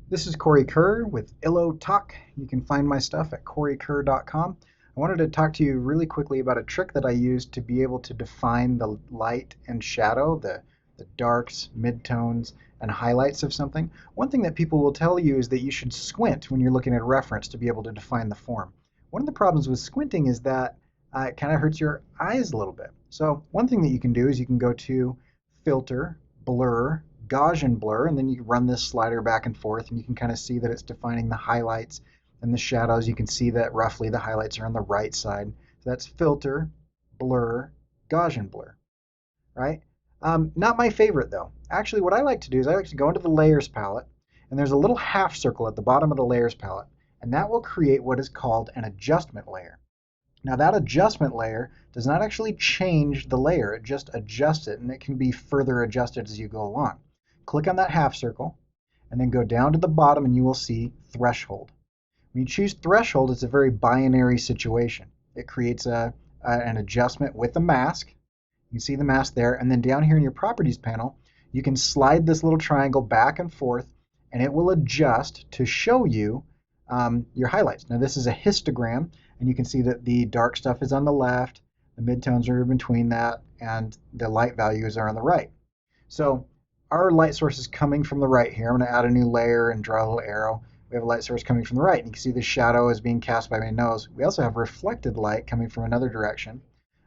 This is Cory Kerr with Illo Talk. You can find my stuff at corykerr.com. I wanted to talk to you really quickly about a trick that I use to be able to define the light and shadow, the darks, midtones, and highlights of something. One thing that people will tell you is that you should squint when you're looking at a reference to be able to define the form. One of the problems with squinting is that it kind of hurts your eyes a little bit. So one thing that you can do is you can go to Filter, Blur, Gaussian blur, and then you run this slider back and forth, and you can kind of see that it's defining the highlights and the shadows. You can see that roughly the highlights are on the right side. So that's filter, blur, Gaussian blur, right? Not my favorite though. Actually, what I like to do is I like to go into the layers palette, and there's a little half circle at the bottom of the layers palette, and that will create what is called an adjustment layer. Now that adjustment layer does not actually change the layer, it just adjusts it, and it can be further adjusted as you go along. Click on that half circle and then go down to the bottom and you will see threshold. When you choose threshold, it's a very binary situation. It creates an adjustment with a mask. You can see the mask there, and then down here in your properties panel, you can slide this little triangle back and forth and it will adjust to show you your highlights. Now this is a histogram, and you can see that the dark stuff is on the left, the midtones are in between that, and the light values are on the right. So our light source is coming from the right here. I'm going to add a new layer and draw a little arrow. We have a light source coming from the right, and you can see the shadow is being cast by my nose. We also have reflected light coming from another direction,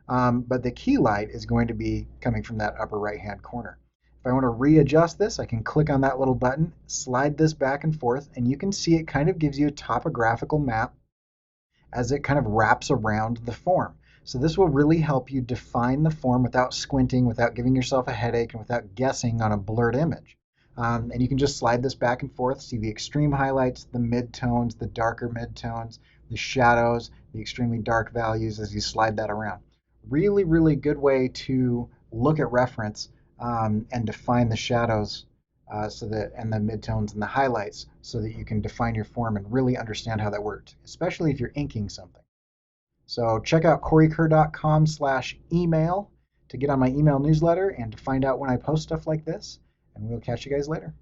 but the key light is going to be coming from that upper right-hand corner. If I want to readjust this, I can click on that little button, slide this back and forth, and you can see it kind of gives you a topographical map as it kind of wraps around the form. So this will really help you define the form without squinting, without giving yourself a headache, and without guessing on a blurred image. And you can just slide this back and forth, see the extreme highlights, the midtones, the darker midtones, the shadows, the extremely dark values as you slide that around. Really, really good way to look at reference and define the shadows and the midtones and the highlights so that you can define your form and really understand how that works, especially if you're inking something. So check out corykerr.com/email to get on my email newsletter and to find out when I post stuff like this. And we'll catch you guys later.